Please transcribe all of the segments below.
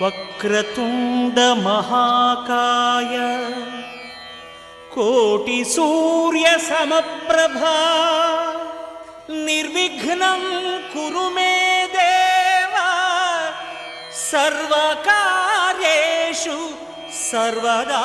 వక్రతుండ మహాకాయ కోటి సూర్య సమప్రభా నిర్విఘ్నం కురు మే దేవ సర్వకార్యేషు సర్వదా.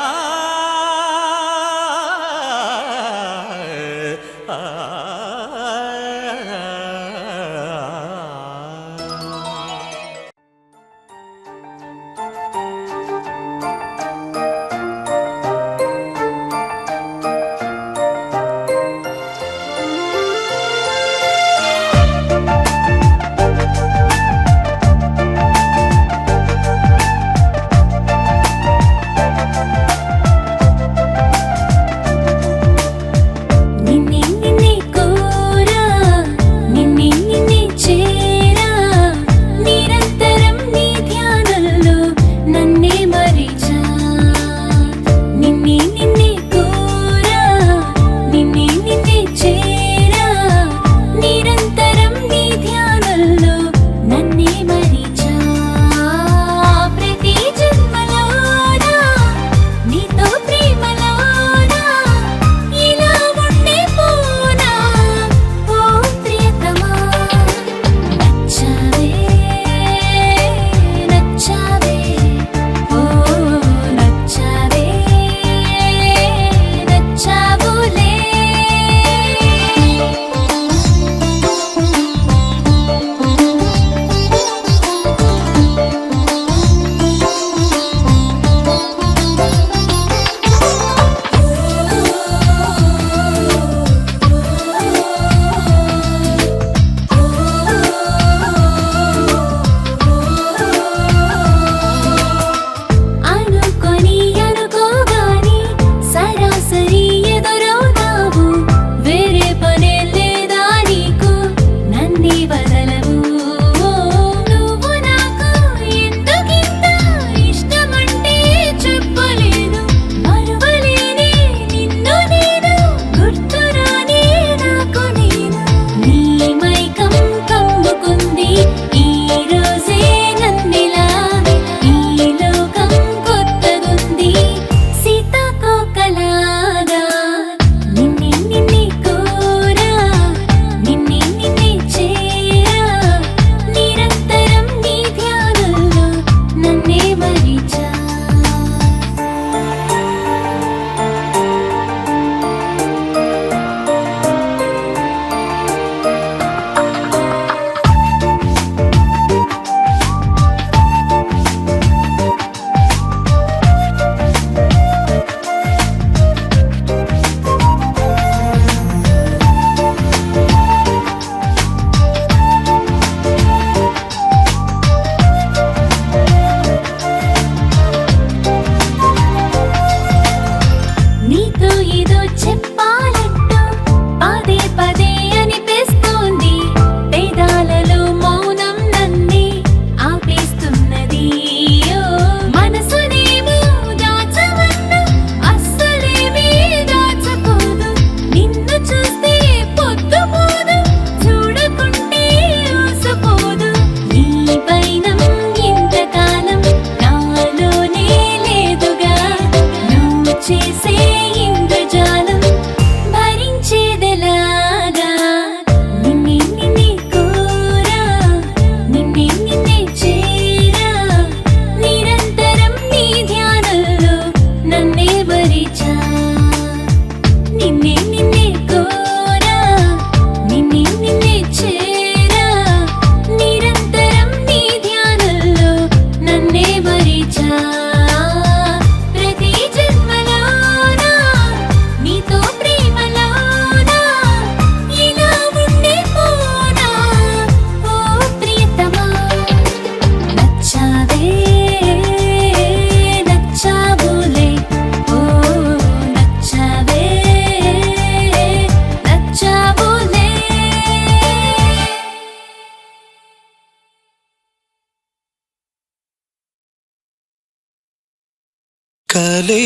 కలే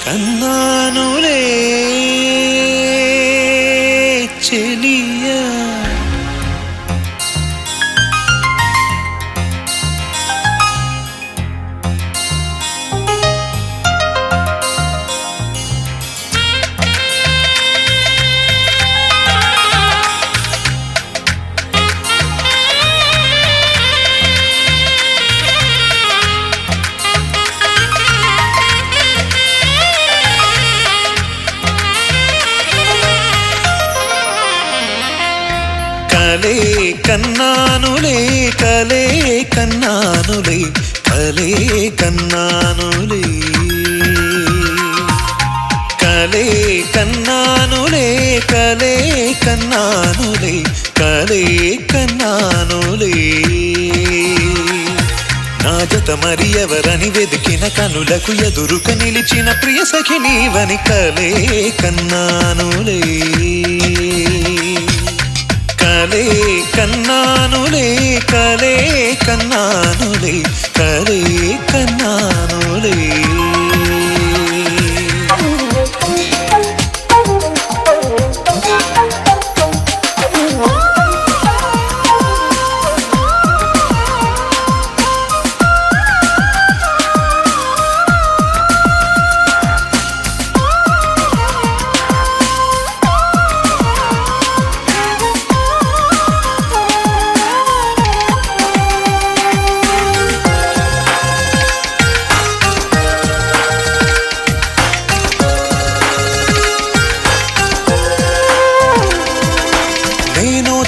కన్నానులే చెలియా కలే కన్నానులే కలే కన్నానులే కలే కన్నానులే కలే కన్నానులే కలే కన్నానులే కలే కన్నానులే నా జత మరి ఎవరని వెదికిన కనులకు ఎదురుక నిలిచిన ప్రియ సఖి నీవని కలే కన్నానులే కలే కన్నానులే కలే కన్నానులే కలే కన్నానులే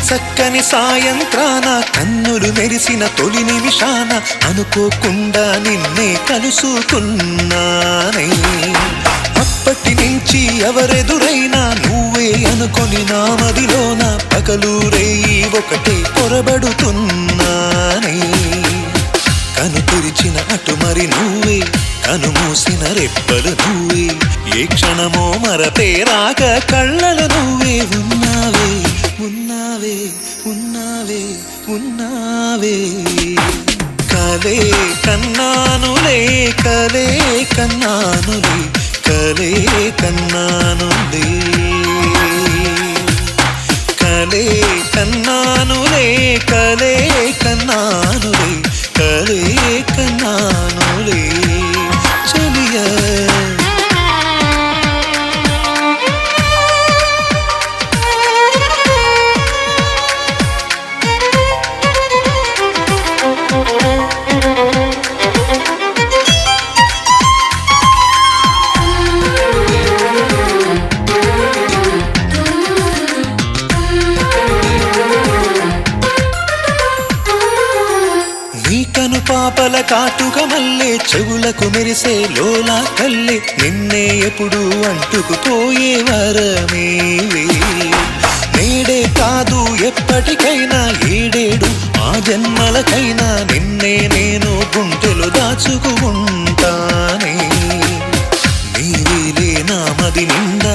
చక్కని సాయంత్రాన కన్నులు మెరిసిన తొలి నిమిషాన అనుకోకుండా నిన్నే కలుసుకున్నానే అప్పటి నుంచి ఎవరెదురైనా నువ్వే అనుకొని నా మదిలోన పగలు రేయి ఒకటే పొరబడుతున్నానే కను తెరిచిన అటు మరి నువ్వే కను మూసిన రెప్పలు నువ్వే ఏ క్షణమో మరపే రాక కళ్ళలు నువ్వే ఉన్నావే ఉన్నావే ఉన్నావే ఉన్నావే కలే కన్నానులే కలే కన్నానులే కలే కన్నానులే కలే కన్నానులే కలే కన్నానులే కలే కన్నానులే చలియా పాపల కాటుక మల్లె చెవులకు మెరిసే లోలా కల్లె నిన్నే ఎప్పుడు అంటుకుపోయే వరమేవే నేడే కాదు ఎప్పటికైనా ఏడేడు ఆ జన్మలకైనా నిన్నే నేను గుంటెలు దాచుకుంటానే నీవేలే నా మది నిండా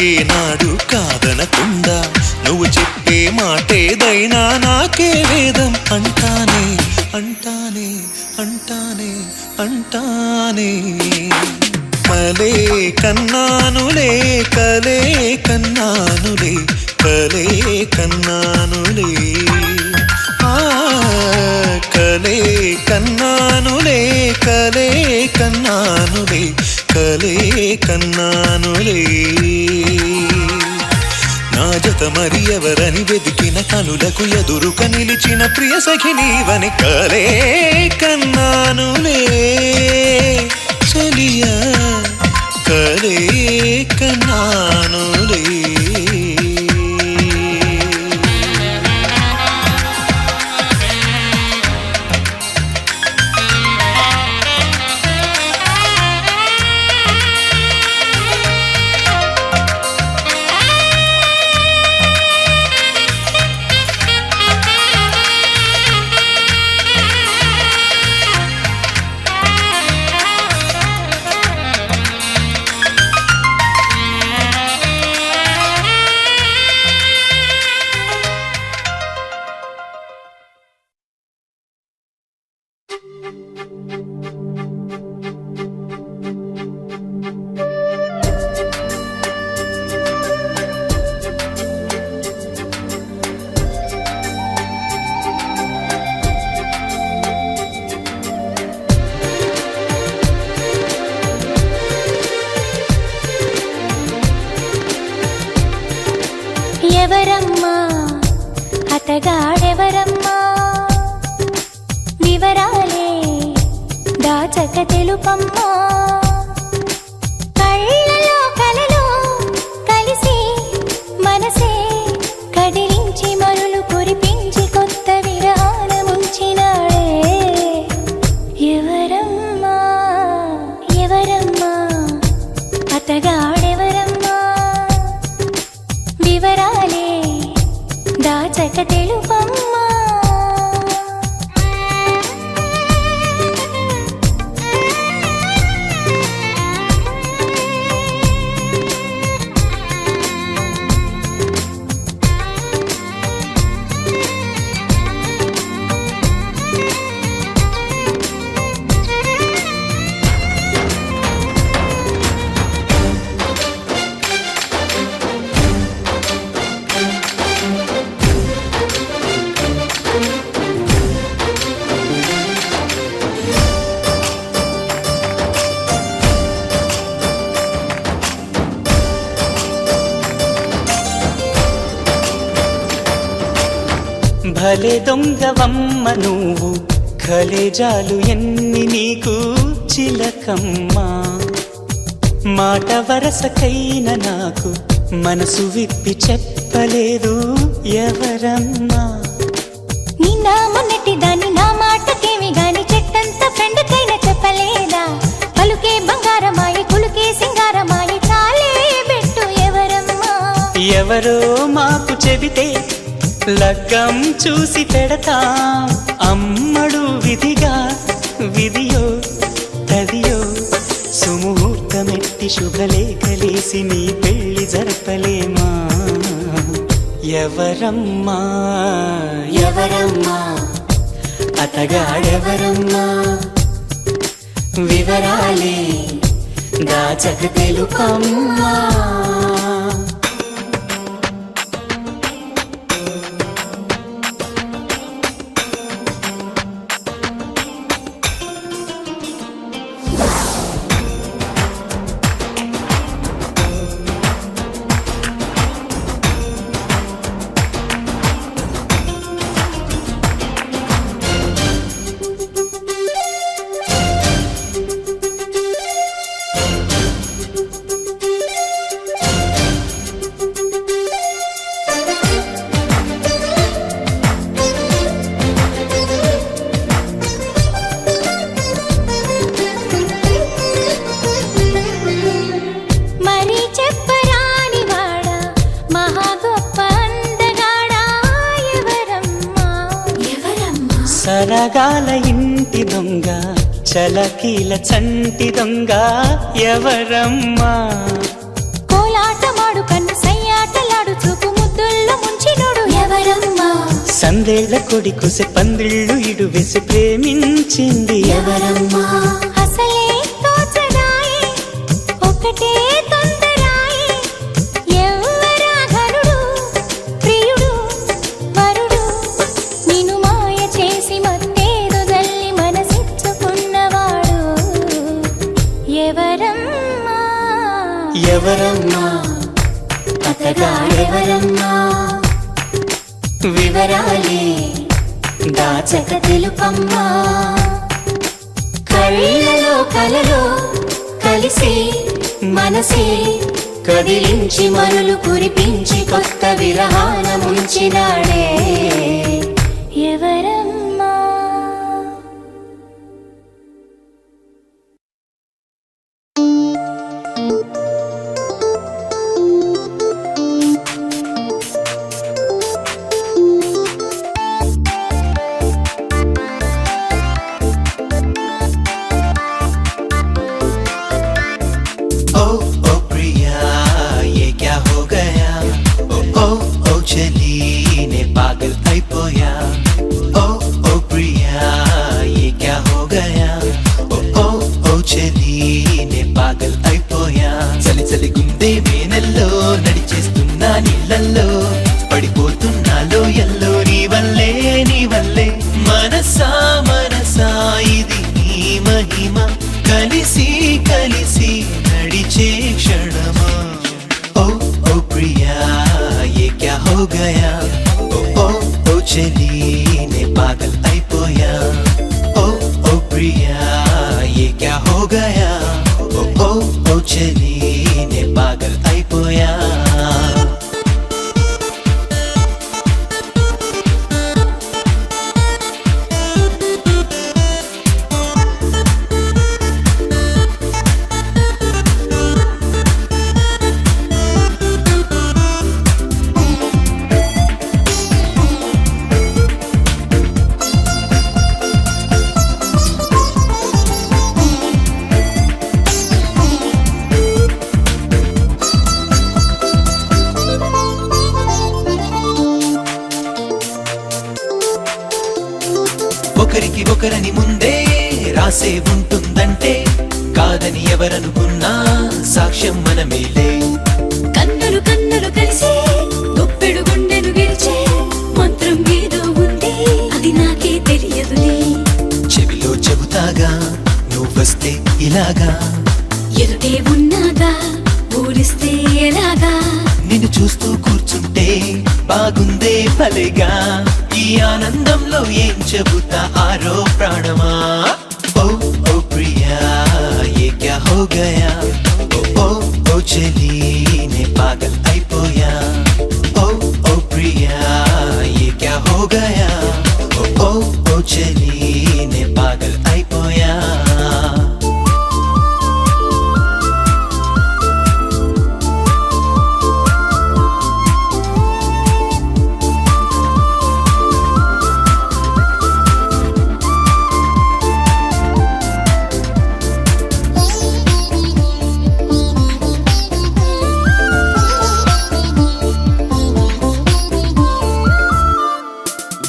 ఏనాడు కాదనకుండా నువ్వు చెప్పే మాటేదైనా నాకే వేదం అంటానే అంటానే అంటానే అంటానే కలే కన్నానులే కలే కన్నానులే కలే కన్నానులే కలే కన్నానులే కలే కన్నానులే కలే కన్నానులే నా జత మరి ఎవరని వెదికిన కనులకు ఎదురుక నిలిచిన ప్రియ సఖి నీవని కలే కన్నానులే చలియా కలే కన్నానులే ఎవరమ్మా అతగాడెవరమ్మా వివరాలే దాచక తెలుపమ్మా కళ్ళలో కలలో కలిసి మనసే కదిలించి మరులు కురి తెలుపమ్మా. భలే దొంగవమ్మ నువ్వు, ఖలేజాలు ఎన్ని నీకు చిలకమ్మా. మాట వరసకైన నాకు మనసు విప్పి చెప్పలేదు ఎవరమ్మా. నిన్న మొన్నటి దాన్ని నా మాటకేమి గాని చెట్టంత ఫ్రెండ్కైనా చెప్పలేదా. పలుకే బంగారమాయి కులుకే సింగారమాయి చాలే పెట్టు ఎవరమ్మా. ఎవరో మాకు చెబితే లగ్గం చూసి పెడతా. అమ్మడు విధిగా విధియో తదియో సుముహూర్తమెట్టి శుభలేఖలేసి నీ పెళ్లి జరపలేమా. ఎవరమ్మా ఎవరమ్మా అతగాడెవరమ్మా. వివరాలే దాచక తెలుపమ్మా. సరగాల ఇంటి దొంగ చలకీల చంటి దొంగ ఎవరమ్మా. కోలాటమాడు కన్ను సయ్యాటలాడు చూపు ముద్దుల్లో ముంచినోడు ఎవరమ్మా. సందేళ్ల కొడి కుసె పందిళ్ళు ఇడు వేసి ప్రేమించింది ఎవరమ్మా. అసలే తోచదాయే ఒకటే తొందరాయే ఎవరా ఘనుడు ప్రియుడు వరుడు. నిన్ను మాయ చేసి మత్తేదో జల్లి మనసిచ్చుకున్నవాడు ఎవరమ్మా. ఎవరమ్మా అతగాడెవరమ్మా. వివరాలే దాచక తెలుపమ్మా. కళ్ళలో కలలో కలిసి మనసే కదిలించి మరులు కురిపించి కొత్త విరహాన ముంచినాడే ఎవరమ్మా. ఒకరికి ఒకరని ముందే రాసే ఉంటుందంటే కాదని ఎవరనుకున్నా సాక్ష్యం మనమేలే. కన్నులు కన్నులు కలిసి గుప్పెడు గుండెను గెలిచే మంత్రం ఏదో ఉంది, అది నాకే తెలియదులే. చెవిలో చెబుతాగా నువ్వొస్తే ఇలాగా, ఎదుటే ఉన్నాగా ఊరిస్తే ఎలాగా. నిన్ను చూస్తూ కూర్చుంటే బాగుందే భలేగా, ఈ ఆనందంలో ఏం చెబుతా ఆరో ప్రాణమా. ఓ ఓ ప్రియా ఏ క్యా హో గయా, ఓ ఓ ఓ చలి నే పాగల్ అయిపోయా. ఓ ఓ ప్రియా ఏ క్యా హో గయా, ఓ ఓ ఓ చలి నే పాగల్ అయిపోయా.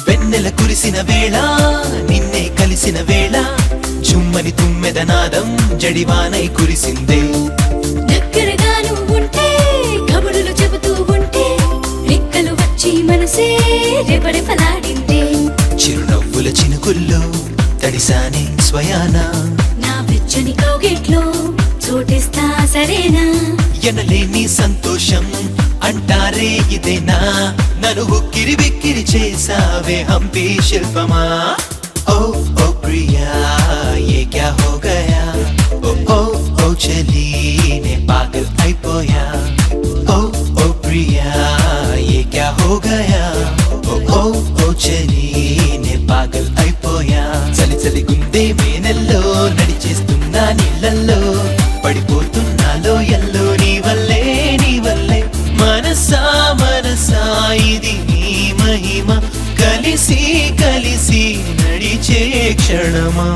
వెన్నెల కురిసిన వేళ నిన్నే కలిసిన వేళ, చుమ్మని తుమ్మెద నాదం జడివానై కురిసిందే. దగ్గరగాను ఉంటే కబురులు చెబుతూ ఉంటే రెక్కలు వచ్చి మనసే రెపరెపలాడిందే. చిరునవ్వుల చినుకుల్లో తడిసానే స్వయాన, నా వెచ్చని కౌగిట్లో చోటిస్తా సరేనా. ఎనలేని సంతోషం అంటారే ఇదేనా, నన్ను ఉక్కిరి బిక్కిరి చేసావే హంపి శిల్పమా. ఓ ఓ ప్రియా ఏ క్యా హో గయా, ఓ ఓ ఓ చలి నే పాగల్ అయిపోయా. ఓ ఓ ప్రియా ఏ క్యా హో గయా, ఓ ఓ ఓ చలి నే పాగల్ అయిపోయా. చలి చలి గుండె మేనల్లో నడిచేస్తున్నా నీళ్ళల్లో, పడిపోతున్నాలో ఎల్లో నీ వల్లే నీ వల్లే. మనసా మనసా ఇది నీ మహిమ, కలిసి కలిసి నడిచే క్షణమా.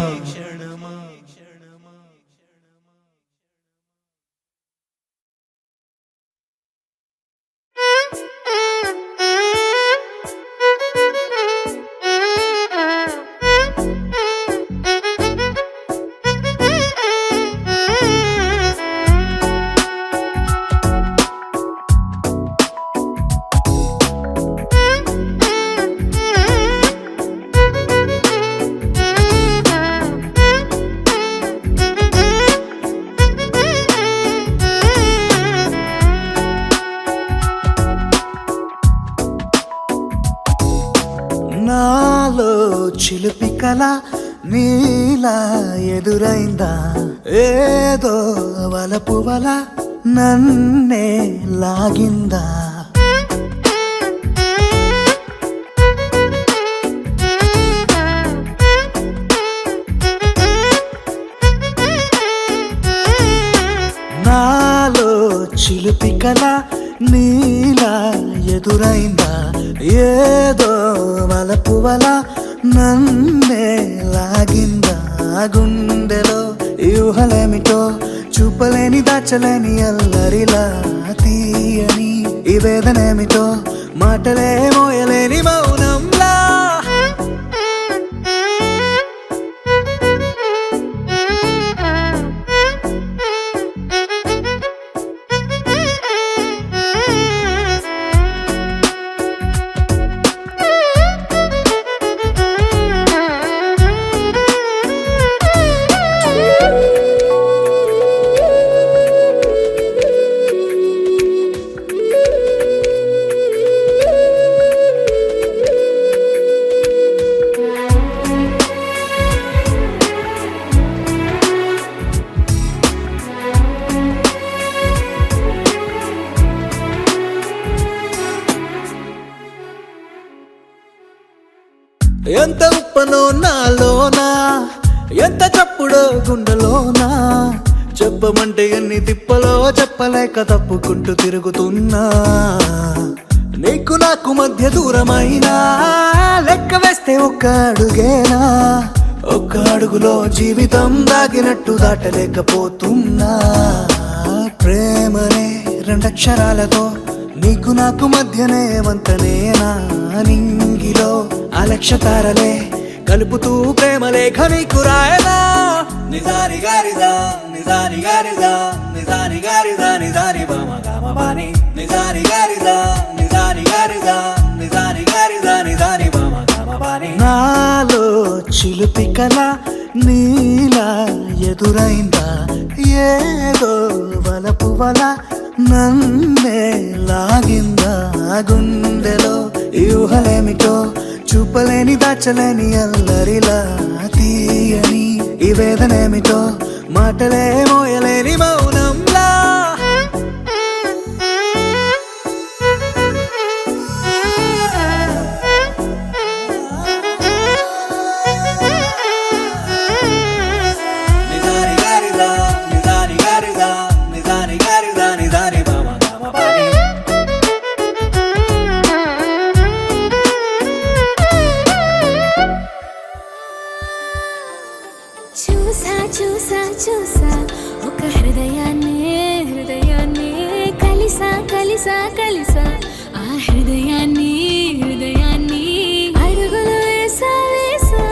నాలో చిలిపి కల నీలా ఎదురైందా, ఏదో వలపు వల నన్నే లాగిందా. నాలో చిలిపి కల నీలా ఎదురైందా, ఏదో వలపు వల నన్నే లాగిందా. గుండెలో యూహలేమిటో చూపలేని దాచలేని అల్లరిలా, తీయని ఈ వేదనేమిటో మాటలే మోయలేని మౌనంలా. ఎంత ఉప్పనో నాలోనా, ఎంత చప్పుడో గుండెలోనా, చెప్పమంటే ఎన్ని తిప్పలో చెప్పలేక తప్పుకుంటూ తిరుగుతున్నా. నీకు నాకు మధ్య దూరమైనా లెక్క వేస్తే ఒక్క అడుగేనా, ఒక్క అడుగులో జీవితం దాగినట్టు దాటలేకపోతున్నా. ప్రేమనే రెండక్షరాలతో నీకు నాకు మధ్యనే వంతనేనా, నింగిలో అలక్ష తారలే కలుపుతూ ప్రేమ లేఖ నీకు రాయనా నిజాని గారిదా నిజాని గారిదా నిజాని గారిదా నిజాని బామ గామ బాని నిజాని గారిదా నిజాని గారిదా నిజాని గారిదా నిజాని బామ గామ బాని నాలో చిలుపి కల నీలా ఎదురైందా ఏదో వలపు వల నన్నే లాగిందా గుండెలో యూహలేమిటో చూపలేని దాచలేని అల్లరిలా తీయని ఈ వేదనేమిటో మాటలే మోయలేని మౌనంలా నిజాని గారిదా నిజాని గారిదా నిజాని గారిదా నిజాని బామ గామ బాని చూసా చూసా చూసా ఒక హృదయాన్ని కలిసా కలిసా కలిసా ఆ హృదయాన్ని అడుగులు వేసా వేసా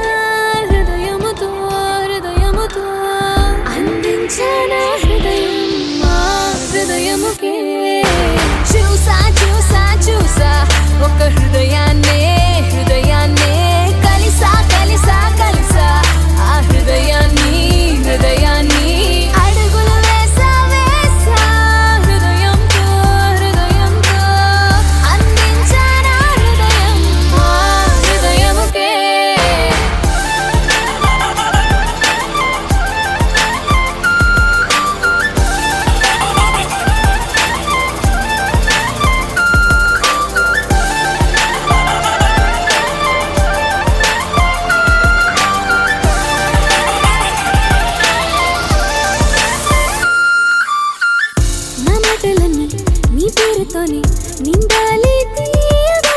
హృదయముతో అందించానా హృదయం మా హృదయముకే చూసా చూసా చూసా ఒక హృదయాన్ని కలిసా కలిసా కలిసా ఆ హృదయాన్ని అడుగులు వేసా వేసా హృదయంతో అందించానా హృదయం ఆ హృదయముకే నా మాటలన్నీ నీ పేరుతోనే నిండాలి తీయగా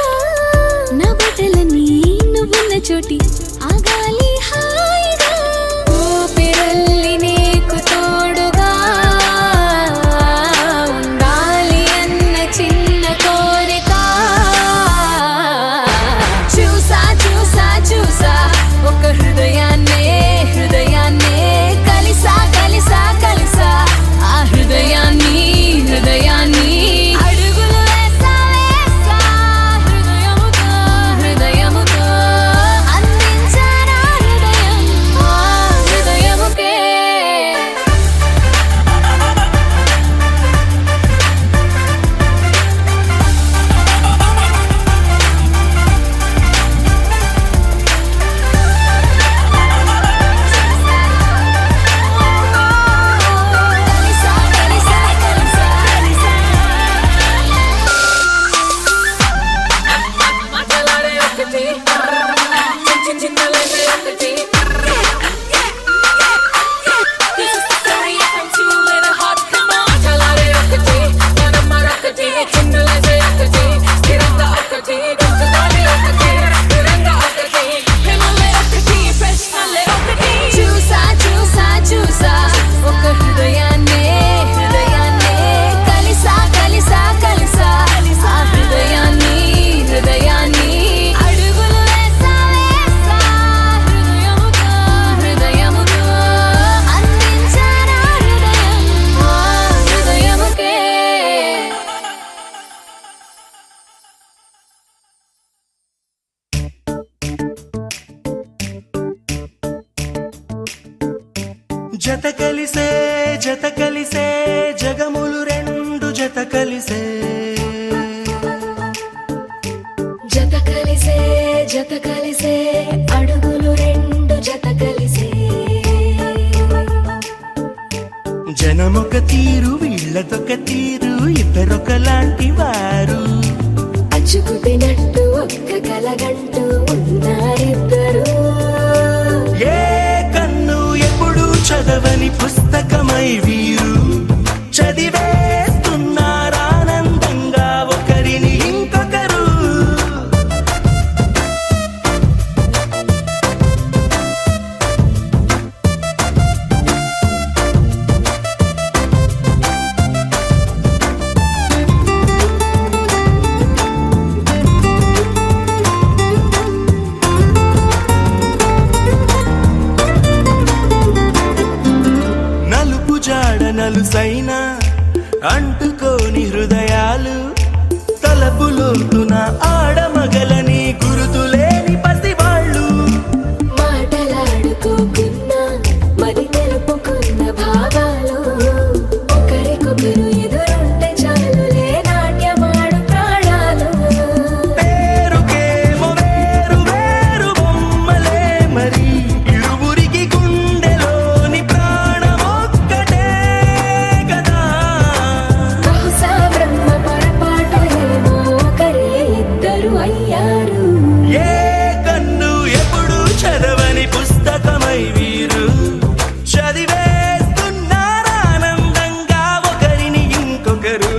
నా బట్టలన్నీ నువ్వున్న చోటి ఆగాలి హాయిగా ఊపిరల్లి నీకు తోడుగా ఉండాలి అన్న చిన్న కోరిక చూసా చూసా చూసా ఒక హృదయాన్ని కలిసా కలిసా కలిసా ఆ హృదయాన్ని అడుగులు వేసా వేసా హృదయముతో అందించానా హృదయం ఆ హృదయముకే కలిసా కలిసా కలిసా మాటలాడే ఒకటి చింతలేసే ఒకటి This is the story of I'm too little hot come on మాటలాడే ఒకటి మనం మరొకటి చింతలేసే ఒకటి స్థిరంగా ఒకటి గుర్తుదాని ఒకటి స్థిరంగా ఒకటి ప్రేమలే ఒకటి ప్రశ్నలే ఒకటి చూసా చూసా చూసా ఒక హృదయాన్ని కలిసా కలిసా కలిసా ఆ హృదయాన్ని అడుగులు వేసా వేసా హృదయముతో అందించానా హృదయం ఆ హృదయముకే జత కలిసే జగములు రెండు జత కలిసే జత కలిసే అడుగులు రెండు జత కలిసే జనమొక తీరు వీళ్ళదొక తీరు ఇద్దరొకలాంటి వారు అచ్చుకుతినట్టు ఒక్క కలగంటూ ఉన్నారిద్దరు ఏ కన్ను ఎప్పుడు చదవని పుస్తకమై వీరు చదివేస్తున్నారానందంగా ఒకరిని ఇంకొకరు అలుసైనా అంటుకోని హృదయాలు తలపులోతున ఆడమగలని గురుతులేని పసివాళ్ళు మాటలాడుకోకున్నా మరి తెలుపుకున్న భావాలు ఒకరికొకరు ఎదురుంటే చాలులే నాట్యమాడు ప్రాణాలు పేరుకేమో వేరు వేరు బొమ్మలే మరి ఇరువురికి గుండెలోని ప్రాణమొక్కటే కదా బహుశా బ్రహ్మ పొరపాటు ఏమో ఒకరే ఇద్దరు అయ్యారు ఏ కన్ను ఎప్పుడు చదవని పుస్తకమై వీరు చదివేస్తున్నారానందంగా ఒకరిని ఇంకొకరు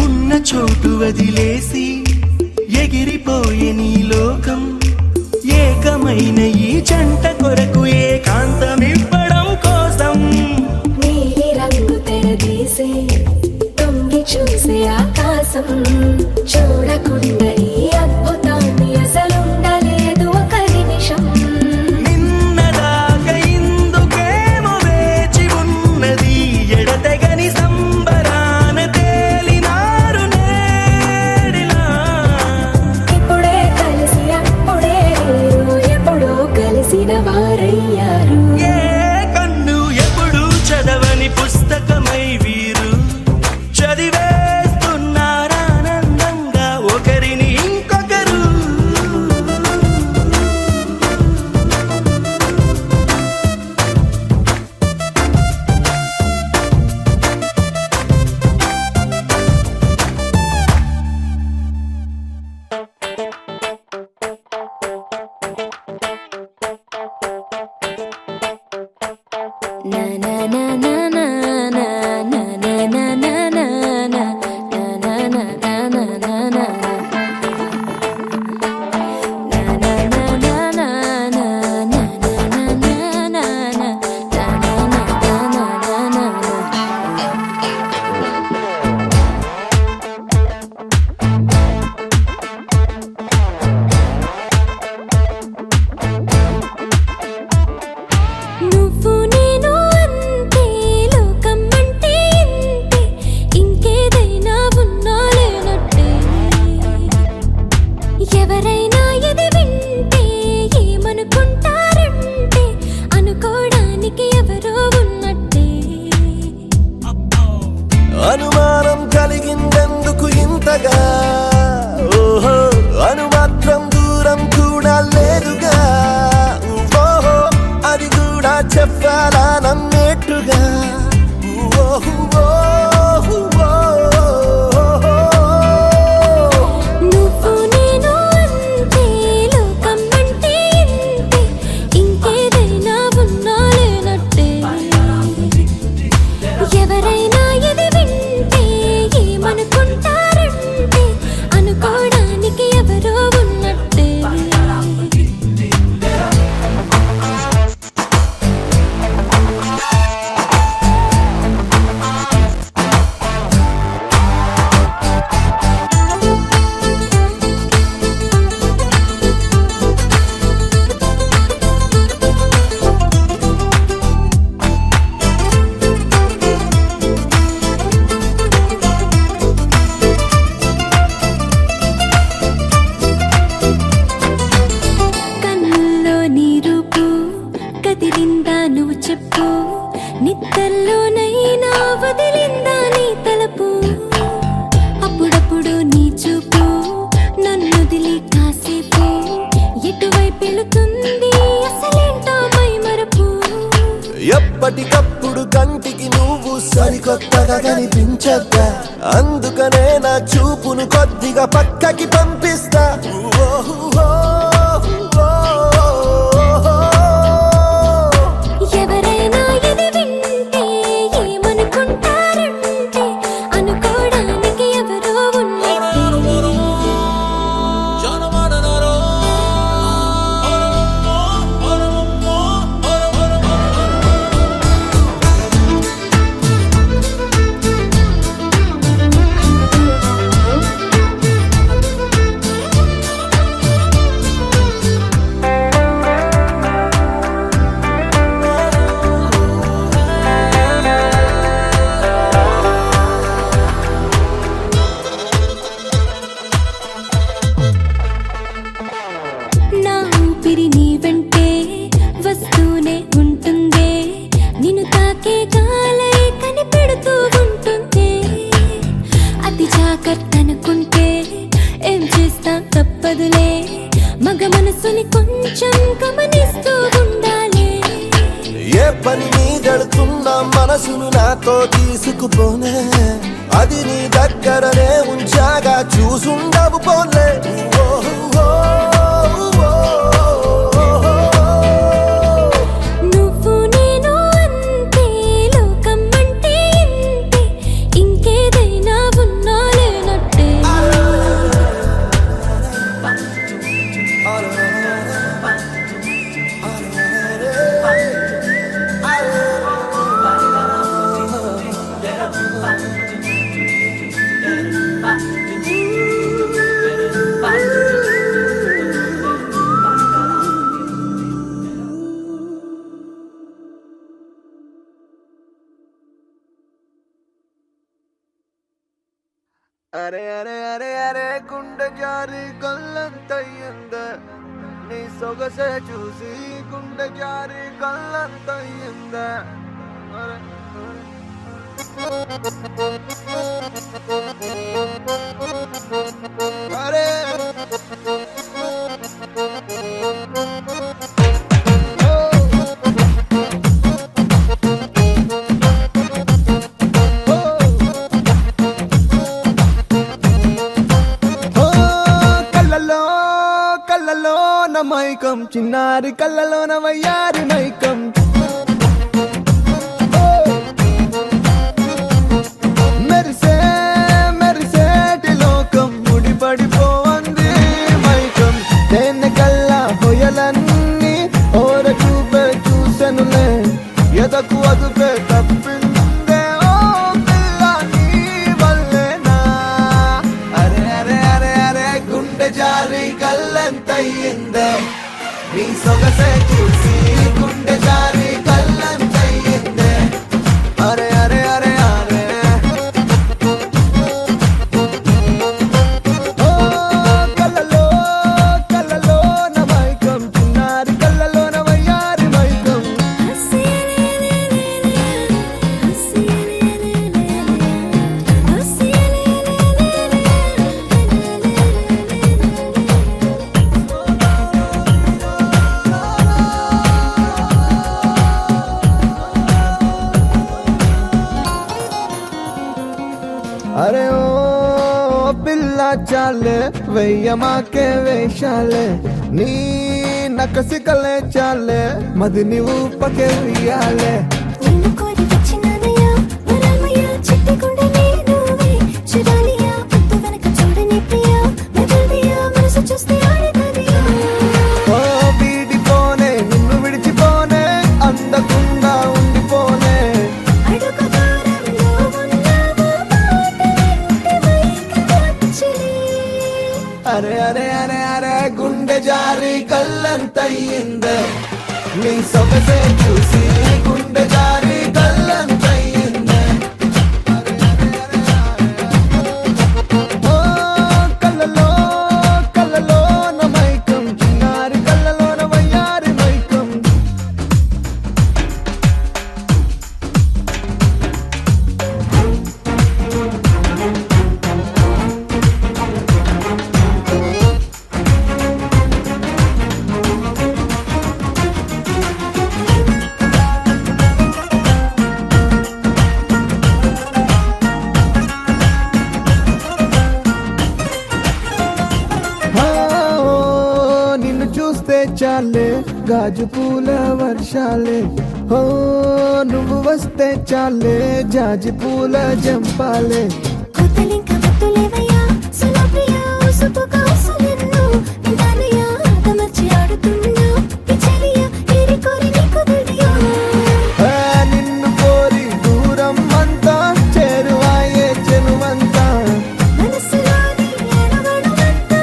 ఉన్న చోటు వదిలేసి ఎగిరిపోయే నీ లోకం ఏకమైన ఈ జంట కొరకు ఏకాంతమివ్వడం కోసం నీలి రంగు తెరదీసే తొంగి చూసే ఆకాశం చూడకుండా ఈ అద్భుతాన్ని అసలుండలేదు ఒక నిమిషం నిన్నదాకా ఇందుకేమో వేచి ఉన్నది ఎడతెగని సంబరాన తేలినారు నేడిలా ఇప్పుడే కలిసి అప్పుడే లేరు ఎప్పుడో కలిసిన వారయ్యారు ఏ కన్ను ఎప్పుడు చదవని పుస్తకమై వీరు చదివేస్తున్నారానందంగా ఒకరిని ఇంకొకరు na na na na na na na na na na na na నువ్వు నేను అంతే లోకం అంటే ఇంతే ఇంకేదైనా ఉన్నా లేనట్టే ఎవరైనా ఇది వింటే ఏమనుకుంటారంటే అనుకోవడానికి ఎవరో ఉన్నట్టే అనుమానం కలిగిందెందుకు ఇంతగా ఓహో అనుమాత్రం దూరం కూడా లేదుగా ఓహో అది కూడా చెప్పాలా నమ్మేట్టుగా నువ్వు నేను అంతే లోకం అంటే ఇంతే ఇంకేదైనా ఉన్నా లేనట్టే ఎవరైనా ఇది వింటే ఏమనుకుంటారంటే అనుకోవడానికి ఎవరో ఉన్నట్టే కన్నుల్లో నీ రూపు కదిలిందా నువ్వు చెప్పు నిద్దల్లోనైనా వదిలిందా నీ తలపు అప్పుడప్పుడు నీ చూపు నన్నొదిలి కాసేపు ఎటువైపు వెళుతుంది అసలేంటో మైమరపు ఎప్పటికప్పుడు కంటికి నువ్వు సరికొత్తగా కనిపించద్దా, అందుకనే నా చూపును కొద్దిగా పక్కకి పంపిస్తా. ఎవరైనా ఇది వింటే ఏమనుకుంటారంటే అనుకోవడానికి ఎవరో ఉన్నట్టే. నా ఊపిరి నీ వెంటే వస్తూనే ఉంటుందే, నిన్ను తాకే గాలై కనిపెడుతూ ఉంటుందే. అతి జాగ్రత్తనుకుంటే ఏం చేస్తా తప్పదులే, మగ మనసుని కొంచెం గమనిస్తూ ఉండాలి. ఏ పని మీదడుతున్నా మనసును నాతో తీసుకుపోనే, అది నీ దగ్గరనే ఉంచాగా చూసుండవు పోలే. నువ్వు నేను అంతే, లోకం అంటే ఇంతే, ఇంకేదైనా ఉన్నా లేనట్టే. అరే అరే అరే అరే గుండె జారి కళ్ళంతయ్యింద, నీ సొగసే చూసి గుండె జారి కళ్ళంతయ్యింద. అరే కళ్ళలో నా మైకం, చిన్నారి కళ్ళలో నా వయ్యారి మైకం. మెరిసే మెరిసేటి లోకం ముడిపడిపోంది మైకం. దేన్ని కల్లా హొయలన్నీ ఓర చూపే చూసెనులే, ఎదకు అదుపే తప్పిందే ఓ పిల్ల నీ వల్లేనా. అరే అరే అరే అరే గుండె జారి కళ్ళంతయ్యిందే, నీ సొగసే చూసి గుండె జారి కళ్ళంతయ్యిందే. అరే అరే అరే అరే ఓ కళ్ళలో కళ్ళలో నా మైకం, చిన్నారి కళ్ళలో నా వయ్యారి మైకం. అరే ఓ పిల్ల చాలే వెయ్యమాకే వేషాలే, నీ నకసికలే చాలే మదిని ఊపకే వెయ్యాలే. నిన్ను కోరి వచ్చినానయ్యా వరామయ్యా, చిట్టి గుండెని నువ్వే చూడాలియా, పొద్దు వెనక చూడని ప్రియా, మెదడియా మనసు చూస్తే ఆడతదియా. ఓ వీడిపోనే నిన్ను విడిచిపోనే, అందకుండా ఉండిపోనే. అడుగు దూరంలో ఉన్నావు, మాట వింటే వైకవచ్చిరి. అరే అరే అరే అరే గుండె జారి కళ్ళంతయ్యిందే, నీ సొగసే చూసి గుండె జారి కళ్ళంతయ్యిందే. ఓ కళ్ళలో కళ్ళలో నా మైకం, చిన్నారి కళ్ళలో నా వయ్యారి మైకం. వస్తే చాలే గాజు పూల వర్షాలే ఓ నువ్వు వస్తే చాలే జాజి పూల జంపాలే కొత్తలింక వత్తులేవయ్యా సులభ్రియా ఉసుపుగా ఉసులెన్నో నిదానయ్యా ఆటమర్చి ఆడుతున్నా పిచ్చలియా ఏరి కోరి నీకు గుడియా నిన్ను కోరి దూరం అంతా చేరువాయే చెనువంతా మనసులోని ఏడవడమంతా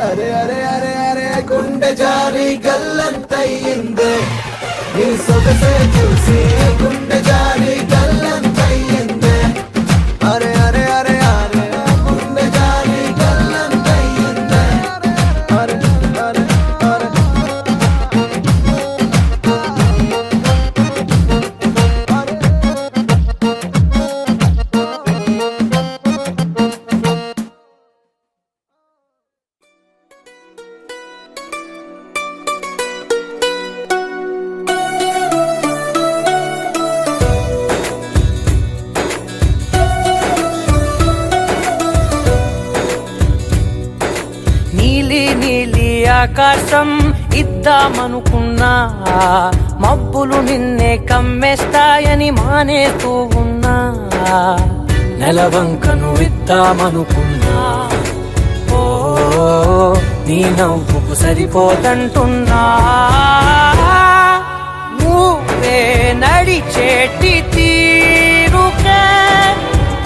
అరే అరే అరే అరే గుండె జారి గల్లంతయ్యిందే నీ సొగసే చూసి గుండె జారి గల్లంతయ్యిందే అరే అరే అరే అరే గుండె జారి గల్లంతయ్యిందే అరే అరే అరే నీలి నీలి ఆకాశం ఇద్దామనుకున్నా మబ్బులు నిన్నే కమ్మేస్తాయని మానేస్తూ ఉన్నా నెలవంకను ఇద్దామనుకున్నా ఓ నీ నవ్వుకు సరిపోదంటున్నా నువ్వే నడిచేటి తీరుకే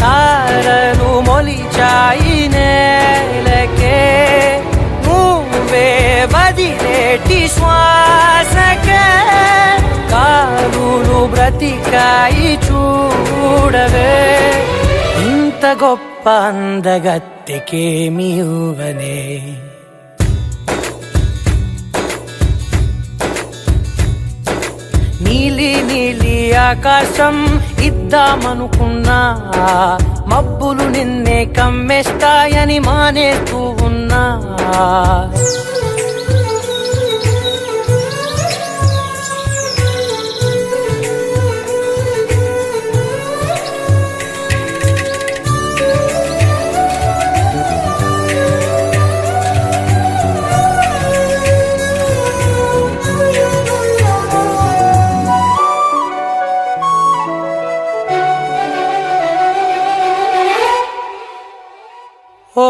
తారలు మొలిచాయి నేలకే నువ్వే వదిలేటి శ్వాసకే కారులు బ్రతికాయి చూడవే ఇంత గొప్ప అందగత్తెకేమి ఇవ్వనే నీలి నీలి ఆకాశం ఇద్దామనుకున్నా మబ్బులు నిన్నే కమ్మేస్తాయని మానేస్తూ ఉన్నా ఓ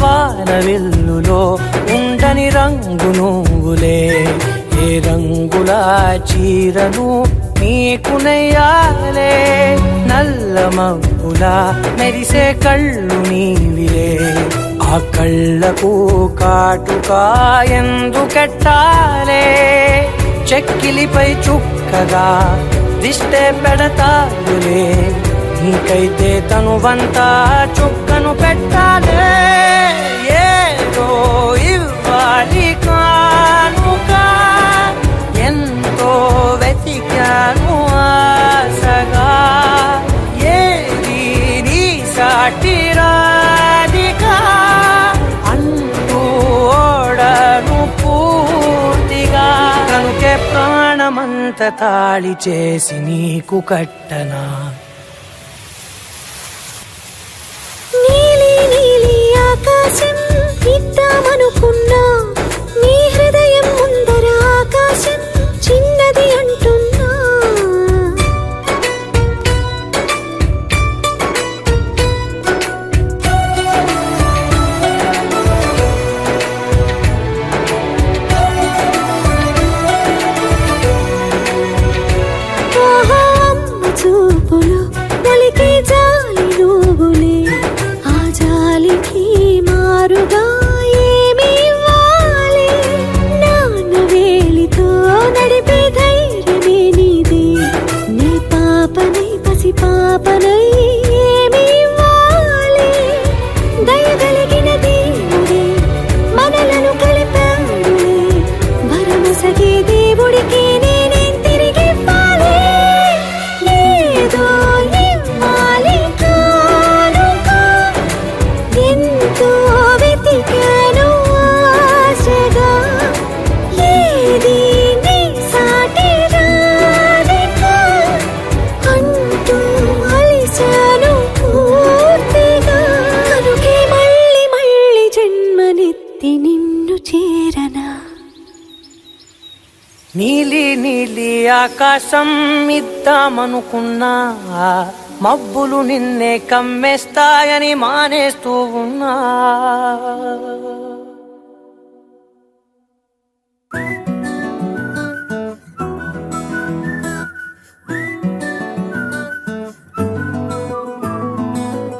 వానవిల్లులో ఉండని రంగు నువ్వులే ఏ రంగుల చీరను నీకు నెయ్యాలే నల్ల మబ్బులా మెరిసే కళ్ళు నీవిలే ఆ కళ్ళకు కాటుకా ఎందుకెట్టాలే చెక్కిలిపై చుక్కగా దిష్టే పెడతాయులే నీకైతే తనువంతా చుక్కను పెట్టాలే ఏదో ఇవ్వాలి కానుక ఎంతో వెతికాను ఆశగా ఏది నీ సాటి రాధికా అంటూ ఓడను పూర్తిగా కనుకే ప్రాణమంత తాళి చేసి నీకు కట్టనా నీలి నీలి ఆకాశం ఇద్దామనుకున్నా నీ హృదయం ముందర ఆకాశం చిన్నది అంటున్నా ఆహా అమ్మ చూపులు మొలికే జాలి నువ్వులే ఆ జాలికి మారుగా ఏ పరిగెత్తి నిన్ను చేరనా నీలి నీలి ఆకాశం ఇద్దామనుకున్నా మబ్బులు నిన్నే కమ్మేస్తాయని మానేస్తూ ఉన్నా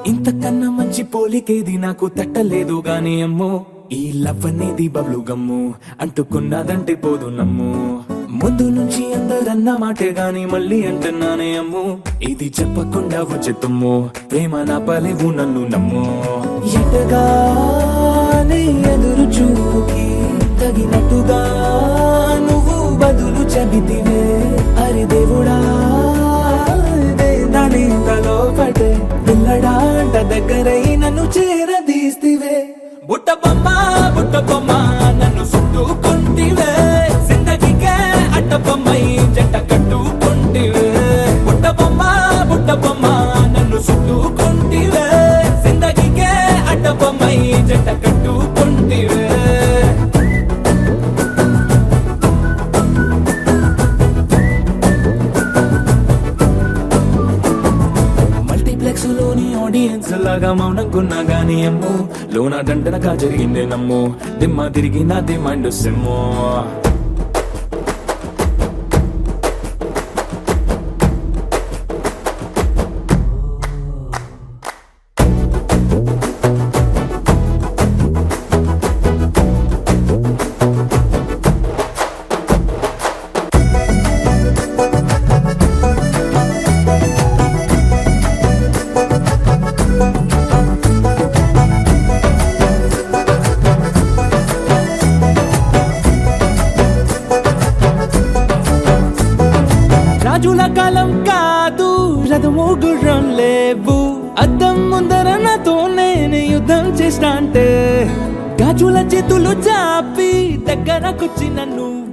ఇంతకన్నా మంచి పోలికేది నాకు తట్టలేదు గాని అమ్మో ఈ లవ్ అనేది బబ్లు గమ్ము అంటుకున్నదంటే పోదు నమ్ము ముందు నుంచి అందరన్న మాటే గాని మళ్ళీ అంటున్నానే అమ్ము ఇది చెప్పకుండా వచ్చేతుమ్ము ప్రేమ నా పలేవు నన్ను నమ్ము ఎటగానే ఎదురు చూపుకి తగినట్టుగా నువ్వు బదులు చెబితివే అరే దేవుడా తలో పడే పిల్లడాంట దగ్గరై నన్ను చేరదీస్తివే బుట్ట బొమ్మ నన్ను చుట్టుకుంటివే జిందగీకే అడ్డ బొమ్మై జంట కట్టుకుంటివే బుట్ట బొమ్మ నన్ను చుట్టుకుంటివే జిందగీకే అడ్డ బొమ్మై జంట కట్టుకుంటివే లోని ఆడియన్స్ లాగా మౌనంకున్నా గానీ అమ్ము లోన దండనగా జరిగిందే నమ్ము దిమ్మ తిరిగి నాది మైండ్ సిమ్ము రాజుల కాలం కాదు రథము గుర్రం లేవు అద్దం ముందర నాతో నేను యుద్ధం చేస్తా అంటే గాజుల చేతులు చాపి దగ్గరకొచ్చిన నువ్వు